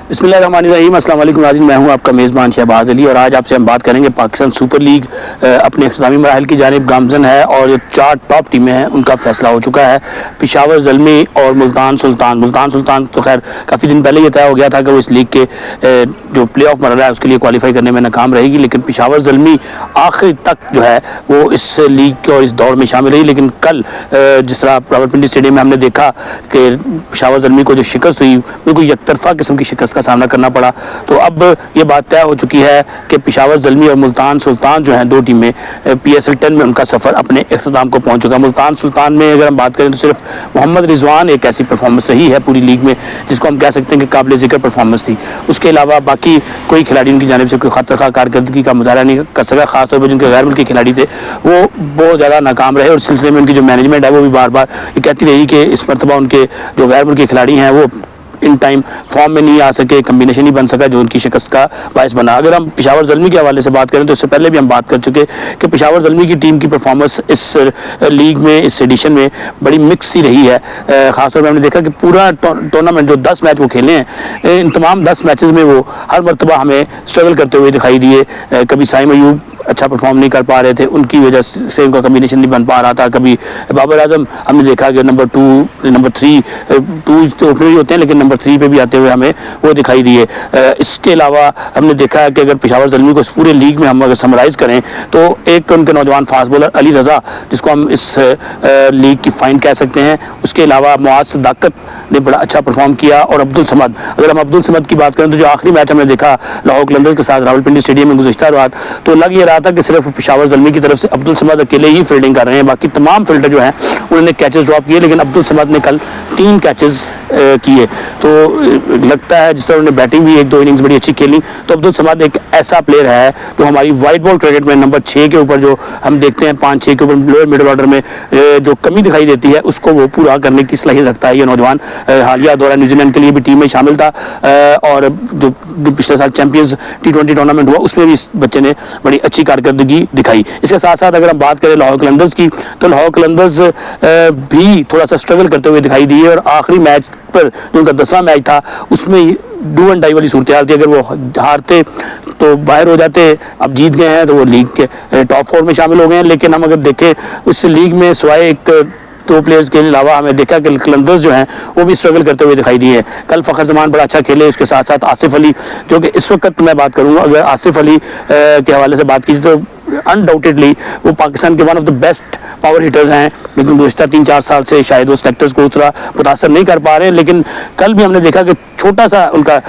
बिस्मिल्लाहिर्रहमानिर्रहीम। अस्सलाम वालेकुम नाज़रीन, मैं हूं आपका मेज़बान शहबाज अली और आज आपसे हम बात करेंगे पाकिस्तान सुपर लीग अपने इख्तितामी मराहिल की जानिब गामज़न है और जो 4 टॉप टीमें हैं उनका फैसला हो चुका है। पेशावर ज़ल्मी और मुल्तान सुल्तान तो खैर काफ़ी दिन पहले ये तय हो गया था कि वो इस लीग के जो प्ले ऑफ मरहला है उसके लिए क्वालिफाई करने में नाकाम रहेगी, लेकिन पेशावर ज़ल्मी आखिर तक जो है वो इस लीग के और इस दौड़ में शामिल रही। लेकिन कल जिस तरह रावलपिंडी स्टेडियम में हमने देखा कि पेशावर ज़ल्मी को जो शिकस्त हुई बिल्कुल एकतरफा किस्म की शिकस्त का सामना करना पड़ा, तो अब ये बात तय हो चुकी है कि पेशावर ज़ल्मी और मुल्तान सुल्तान जो हैं 2 टीमें PSL 10 में उनका सफ़र अपने इख्तिताम को पहुंच चुका है। मुल्तान सुल्तान में अगर हम बात करें तो सिर्फ मोहम्मद रिजवान एक ऐसी परफॉर्मेंस रही है पूरी लीग में जिसको हम कह सकते हैं कि काबिल ज़िक्र परफॉर्मेंस थी। उसके अलावा बाकी कोई खिलाड़ी उनकी जानिब से कोई खतरखा कारकर्दगी का मुजाहरा नहीं कर सका। खासतौर पर जिनके गैर मुल्की खिलाड़ी थे वो बहुत ज़्यादा नाकाम रहे और इस सिलसिले में उनकी जो मैनेजमेंट है वो भी बार बार ये कहती रही कि इस मरतबा उनके जो गैर मुल्की खिलाड़ी हैं वो इन टाइम फॉर्म में नहीं आ सके, कम्बिनेशन नहीं बन सका जो उनकी शिकस्त का बायस बना। अगर हम पेशावर ज़ल्मी के हवाले से बात करें तो इससे पहले भी हम बात कर चुके कि पेशावर ज़ल्मी की टीम की परफॉर्मेंस इस लीग में, इस एडिशन में बड़ी मिक्स सी रही है। ख़ासतौर पर हमने देखा कि पूरा टूर्नामेंट जो 10 मैच वो खेले हैं, इन तमाम 10 मैचेस में वो हर मरतबा हमें स्ट्रगल करते हुए दिखाई दिए। कभी साइम अयूब अच्छा परफॉर्म नहीं कर पा रहे थे, उनकी वजह से उनका कम्बिनेशन नहीं बन पा रहा था। कभी बाबर आजम हमने देखा कि नंबर 3 तो ओपनर ही होते हैं लेकिन नंबर 3 पे भी आते हुए हमें वो दिखाई दिए। इसके अलावा हमने देखा कि अगर पेशावर ज़ल्मी को इस पूरे लीग में हम अगर समराइज़ करें तो एक उनके नौजवान फास्ट बॉलर अली रज़ा जिसको हम इस लीग की फाइन कह सकते हैं, उसके अलावा मुआज़ सदाकत ने बड़ा अच्छा परफॉर्म किया और अब्दुल समद। अगर हम अब्दुल समद की बात करें तो जो आखिरी मैच हमने देखा लाहौर कलंदर्स के साथ रावलपिंडी स्टेडियम में गुज़िश्ता रात, तो लग ये रहा था कि सिर्फ पेशावर ज़ल्मी की तरफ से अब्दुल समद अकेले ही फील्डिंग कर रहे हैं, बाकी तमाम फील्डर जो हैं उन्होंने कैचेस ड्रॉप किए, लेकिन अब्दुल समद ने कल 3 कैचेस किए। तो लगता है जिस तरह उन्होंने बैटिंग भी 1-2 इनिंग्स बड़ी अच्छी खेली, तो अब्दुल समद एक ऐसा प्लेयर है जो हमारी वाइट बॉल क्रिकेट में नंबर 6 के ऊपर जो हम देखते हैं 5-6 के ऊपर लोअर मिडिल ऑर्डर में जो कमी दिखाई देती है उसको वो पूरा करने की सलाहियत रखता है। ये नौजवान हालिया दौरा न्यूजीलैंड के लिए भी टीम में शामिल था और जो पिछले साल चैंपियंस T20 टूर्नामेंट हुआ उसमें भी इस बच्चे ने बड़ी अच्छी कारकर्दगी दिखाई। इसके साथ साथ अगर हम बात करें लाहौर कलंदर्स की तो लाहौर कलंदर्स भी थोड़ा सा स्ट्रगल करते हुए दिखाई दी है और आखिरी मैच पर जो उनका 10वां मैच था उसमें डू एंड डाई वाली सूरत थी। अगर वो हारते तो बाहर हो जाते, अब जीत गए हैं तो वो लीग के टॉप 4 में शामिल हो गए हैं। लेकिन हम अगर देखें उस लीग में सिवाय 2 प्लेयर्स के अलावा हमें देखा कि कलंदर्स जो हैं वो भी स्ट्रगल करते हुए दिखाई दिए हैं। कल फ़खर ज़मान बड़ा अच्छा खेले, उसके साथ साथ आसिफ अली जो कि इस वक्त मैं बात करूँगा, अगर आसिफ अली के हवाले से बात की तो अनडाउटेडली वो पाकिस्तान के one of the best power hitters हैं, लेकिन गुज़िश्ता 3-4 साल से शायद वो सेलेक्टर्स को उतना मुतासर नहीं कर पा रहे। लेकिन कल भी हमने देखा कि छोटा सा उनका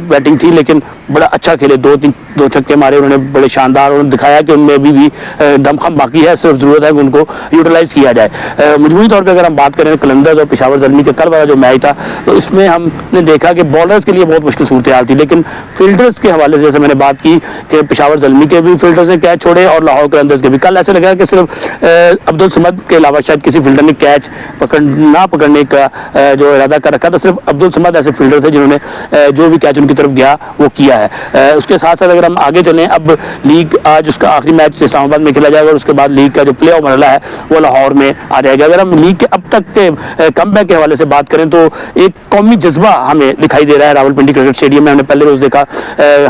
बैटिंग थी लेकिन बड़ा अच्छा खेले, 2 छक्के मारे उन्होंने बड़े शानदार, उन्होंने दिखाया कि उनमें अभी भी दमखम बाकी है, सिर्फ ज़रूरत है कि उनको यूटिलाइज़ किया जाए। मजमूई तौर पर अगर हम बात करें कलंदर्स और पेशावर ज़ल्मी के कल वाला जो मैच था तो इसमें हमने देखा कि बॉलर्स के लिए बहुत मुश्किल सूरत हाल थी, लेकिन फील्डर्स के हवाले से जैसे मैंने बात की कि पेशावर ज़ल्मी के भी फील्डर्स ने कैच छोड़े और लाहौर कलंदर्स के भी। कल ऐसे लगा कि सिर्फ अब्दुल समद के अलावा शायद किसी फील्डर ने कैच पकड़ने का जो इरादा कर रखा था, सिर्फ अब्दुल समद ऐसे फील्डर थे जिन्होंने जो भी कैच उनकी तरफ गया वो किया है। उसके साथ साथ अगर हम आगे चलें, अब लीग आज उसका आखिरी मैच इस्लामाबाद में खेला जाएगा और उसके बाद लीग का जो प्ले ऑफ मरहला है वो लाहौर में आ जाएगा। अगर हम लीग के अब तक के कमबैक के हवाले से बात करें तो एक कौमी जज्बा हमें दिखाई दे रहा है रावलपिंडी क्रिकेट स्टेडियम में। हमने पहले रोज़ देखा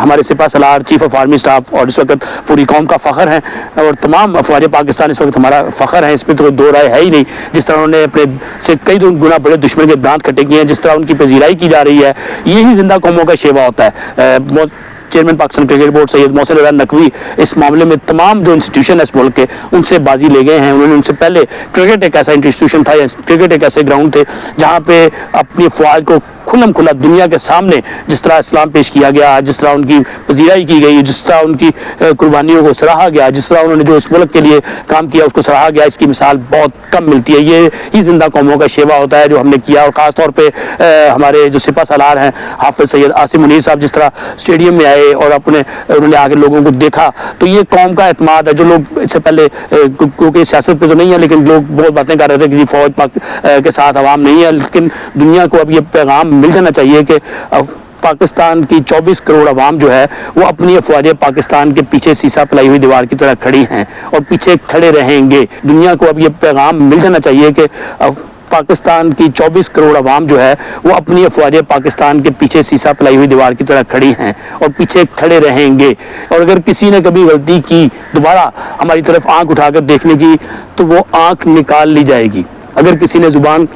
हमारे सिपा सलार चीफ ऑफ आर्मी स्टाफ और इस वक्त पूरी कौम का फ़ख्र है और तमाम अफवाज पाकिस्तान इस वक्त हमारा फ़ख्र है, इस पर तो दो राय है ही नहीं। जिस तरह उन्होंने अपने से कई गुना बड़े दुश्मन के दांत खट्टे किए हैं, जिस तरह उनकी पजीराई की जा रही है, यही जिंदा कौमों का शेवा होता है। Chairman Pakistan cricket board Syed Mohsin Raza Naqvi इस मामले में तमाम जो इंस्टीट्यूशन है इस मुल्क के उनसे बाजी ले गए हैं। उन्होंने उनसे पहले क्रिकेट एक ऐसा इंस्टीट्यूशन था या क्रिकेट एक ऐसे ग्राउंड थे जहाँ पे अपनी अफवाज को खुल्लम खुला दुनिया के सामने जिस तरह इस्लाम पेश किया गया, जिस तरह उनकी पजीराई की गई, जिस तरह उनकी कुर्बानियों को सराहा गया, जिस तरह उन्होंने जो इस मुल्क के लिए काम किया उसको सराहा गया, इसकी मिसाल बहुत कम मिलती है। ये ही जिंदा कौमों का शेवा होता है जो हमने किया। और ख़ास तौर पे हमारे जो सिपा सालार हैं हाफिज़ सैयद आसिम मुनीर साहब जिस तरह स्टेडियम में आए और उन्होंने आगे लोगों को देखा, तो ये कौम का एतमाद है। जो लोग इससे पहले क्योंकि सियासत पे तो नहीं है लेकिन लोग बहुत बातें कर रहे थे कि फौज के साथ अवाम नहीं है, लेकिन दुनिया को अब ये पैगाम मिल जाना चाहिए कि पाकिस्तान की 24 करोड़ अवाम जो है वो अपनी अफवाज पाकिस्तान के पीछे सीसा पलाई हुई दीवार की तरह खड़ी हैं और पीछे खड़े रहेंगे। दुनिया को अब ये पैगाम मिल जाना चाहिए कि पाकिस्तान की 24 करोड़ आवाम जो है वो अपनी अफवाज पाकिस्तान के पीछे सीसा पिलाई हुई दीवार की तरह खड़ी हैं और पीछे खड़े रहेंगे। और अगर किसी ने कभी गलती की दोबारा हमारी तरफ आंख उठाकर देखने की तो वो आंख निकाल ली जाएगी। अगर किसी ने जुबान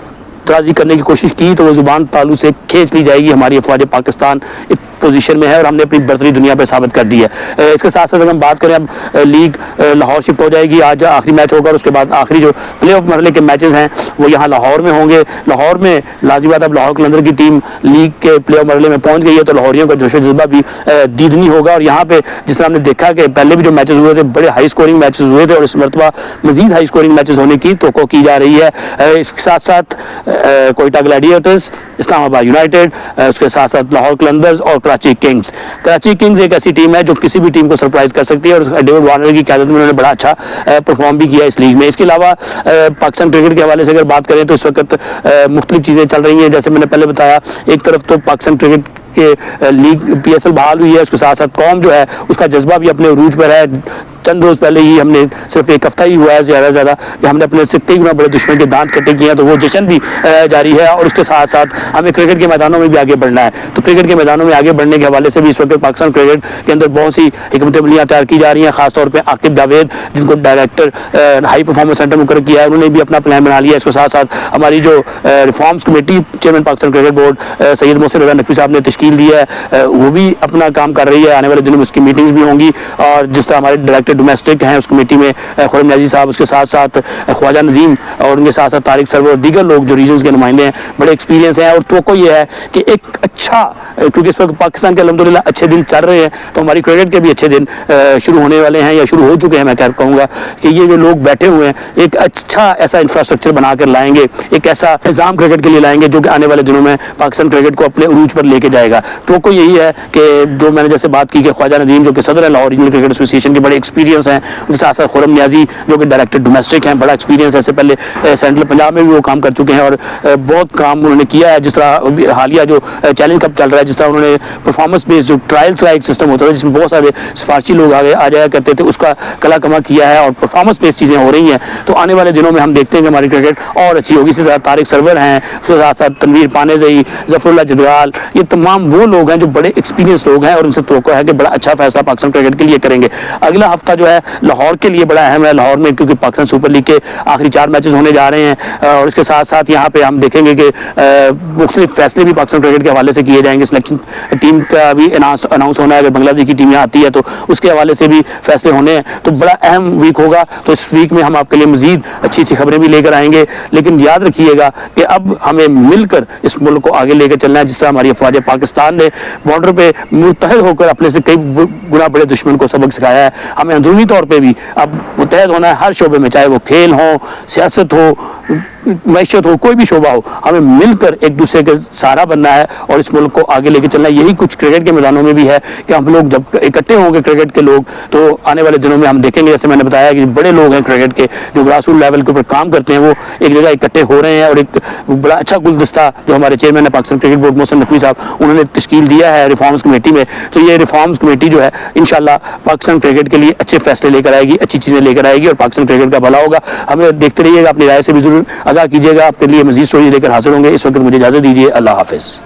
दराजी करने की कोशिश की तो वो जुबान तालू से खींच ली जाएगी। हमारी अफवाज पाकिस्तान इस पोजीशन में है और हमने अपनी बर्तरी दुनिया पे साबित कर दी है। इसके साथ साथ अगर हम बात करें, अब लीग लाहौर शिफ्ट हो जाएगी, आज आखिरी मैच होगा और उसके बाद आखिरी जो प्ले ऑफ मरहले के मैचेस हैं वो यहाँ लाहौर में होंगे। लाहौर में लाजमी बात, अब लाहौर कलंदर की टीम लीग के प्ले ऑफ मरहले में पहुंच गई है तो लाहौरियों का जोश जज्बा भी दीदनी होगा। और यहाँ पे जिस तरह हमने देखा कि पहले भी जो मैचेस हुए थे बड़े हाई स्कोरिंग मैचेस हुए थे और इस मरतबा मजीद हाई स्कोरिंग मैचेस होने की तवक्को की जा रही है। इसके साथ साथ कोयटा ग्लैडिएटर्स, इस्लामाबाद यूनाइटेड, उसके साथ साथ लाहौर कलंदर्स और कराची किंग्स। कराची किंग्स एक ऐसी टीम है जो किसी भी टीम को सरप्राइज कर सकती है और डेविड वार्नर की क़यादत में उन्होंने बड़ा अच्छा परफॉर्म भी किया इस लीग में। इसके अलावा पाकिस्तान क्रिकेट के हवाले से अगर बात करें तो इस वक्त मुख्तलिफ चीज़ें चल रही हैं। जैसे मैंने पहले बताया, एक तरफ तो पाकिस्तान क्रिकेट के लीग PSL बहाल हुई है, उसके साथ साथ कौम जो है उसका जज्बा भी अपने उरूज पर है। चंद रोज पहले ही हमने, सिर्फ एक हफ्ता ही हुआ है ज़्यादा से ज़्यादा, कि हमने अपने से कई गुना बड़े दुश्मन के दांत कटे किए हैं, तो वो जश्न भी जारी है। और उसके साथ साथ हमें क्रिकेट के मैदानों में भी आगे बढ़ना है। तो क्रिकेट के मैदानों में आगे बढ़ने के हवाले से भी इस वक्त पाकिस्तान क्रिकेट के अंदर बहुत सी हिकमत अमलियाँ तैयार की जा रही हैं। खासतौर पर आकिब जावेद, जिनको डायरेक्टर हाई परफॉर्मेंस सेंटर मुकर्रर किया है, उन्होंने भी अपना प्लान बना लिया है। इसके साथ साथ हमारी जो reforms committee chairman Pakistan cricket board Syed Mohsin Raza Naqvi साहब ने तश्कील दी है, वो भी अपना काम कर रही है। आने वाले दिनों में उसकी मीटिंग्स भी होंगी। और जिस तरह हमारे डायरेक्टर डोमेस्टिक हैं उस कमेटी में खुरम न्याजी साहब, उसके साथ साथ ख्वाजा नदीम और उनके साथ साथ तारिक सरवर और दीगर लोग जो रीजन्स के नुमाइंदे हैं, बड़े एक्सपीरियंस हैं। और तो ये है कि एक अच्छा, क्योंकि इस वक्त पाकिस्तान के अल्हम्दुलिल्लाह अच्छे दिन चल रहे हैं, तो हमारी क्रिकेट के भी अच्छे दिन शुरू होने वाले हैं या शुरू हो चुके हैं। मैं कहूँगा कि ये जो लोग बैठे हुए हैं एक अच्छा ऐसा इंफ्रास्ट्रक्चर बना कर लाएंगे, एक ऐसा निज़ाम क्रिकेट के लिए लाएंगे जो कि आने वाले दिनों में पाकिस्तान क्रिकेट को अपने उरूज पर लेके जाएगा। तो यही है कि जो मैंने जैसे बात की कि ख्वाजा नदीम जो कि सदर है लाहौर रीजनल क्रिकेट एसोसिएशन के, बड़े एक्सपीरियंस हैं। उनके साथ साथ खुरम न्याजी जो कि डायरेक्टर डोमेस्टिक हैं, बड़ा एक्सपीरियंस है, इससे पहले सेंट्रल पंजाब में भी वो काम कर चुके हैं और बहुत काम उन्होंने किया है। जिस तरह हालिया जो चैलेंज कप चल रहा है, जिस तरह उन्होंने परफॉर्मेंस बेस्ड जो ट्रायल्स का एक सिस्टम होता है जिसमें बहुत सारे सिफारशी लोग आगे आ जाया करते थे, उसका कला कमा किया है और परफॉर्मेंस बेस्ड चीज़ें हो रही हैं। तो आने वाले दिनों में हम देखते हैं कि हमारी क्रिकेट और अच्छी होगी। इसी तरह तारिक सरवर हैं, उसके साथ साथ तनवीर पानेज़ई, ज़फ़रुल्लाह जदवाल, ये तमाम वो लोग हैं जो बड़े एक्सपीरियंस लोग हैं और उनसे तवक्को है कि बड़ा अच्छा फैसला पाकिस्तान क्रिकेट के लिए करेंगे। अगला हफ्ता जो है लाहौर के लिए बड़ा अहम है। लाहौर में क्योंकि पाकिस्तान सुपर लीग के आखिरी 4 मैचेस होने जा रहे हैं और इसके साथ साथ यहाँ पे हम देखेंगे कि मुख्तलिफ फैसले भी पाकिस्तान क्रिकेट के हवाले से किए जाएंगे। सिलेक्शन टीम का भी अनाउंस होना है, अगर बांग्लादेश की टीम यहाँ आती है तो उसके हवाले से भी फैसले होने हैं। तो बड़ा अहम वीक होगा। तो इस वीक में हम आपके लिए मजीद अच्छी अच्छी खबरें भी लेकर आएंगे। लेकिन याद रखिएगा कि अब हमें मिलकर इस मुल्क को आगे लेकर चलना है। जिस तरह हमारी अफवाज पाकिस्तान ने बॉर्डर पे मुत्तहद होकर अपने से कई गुना बड़े दुश्मन को सबक सिखाया है, हमें अंदरूनी तौर पे भी अब मुत्तहद होना है हर शोबे में, चाहे वो खेल हो, सियासत हो, मैशत हो, कोई भी शोबा हो, हमें मिलकर एक दूसरे के सहारा बनना है और इस मुल्क को आगे लेके चलना है। यही कुछ क्रिकेट के मैदानों में भी है कि हम लोग जब इकट्ठे होंगे क्रिकेट के लोग, तो आने वाले दिनों में हम देखेंगे, जैसे मैंने बताया कि बड़े लोग हैं क्रिकेट के जो ग्रास रूट लेवल के ऊपर काम करते हैं, वो एक जगह इकट्ठे हो रहे हैं और एक बड़ा अच्छा गुलदस्ता जो हमारे चेयरमैन है पाकिस्तान क्रिकेट बोर्ड मोहसिन नकवी साहब, उन्होंने तश्कील दिया है रिफॉर्म्स कमेटी में। तो ये रिफॉर्म्स कमेटी जो है इंशाल्लाह पाकिस्तान क्रिकेट के लिए अच्छे फैसले लेकर आएगी, अच्छी चीज़ें लेकर आएगी और पाकिस्तान क्रिकेट का भला होगा। हमें देखते रहिएगा, अपनी राय से भी जरूर आगाह कीजिएगा। आपके लिए मजीद स्टोरी लेकर हाजिर होंगे। इस वक्त मुझे इजाज़त दीजिए। अल्लाह हाफिज़।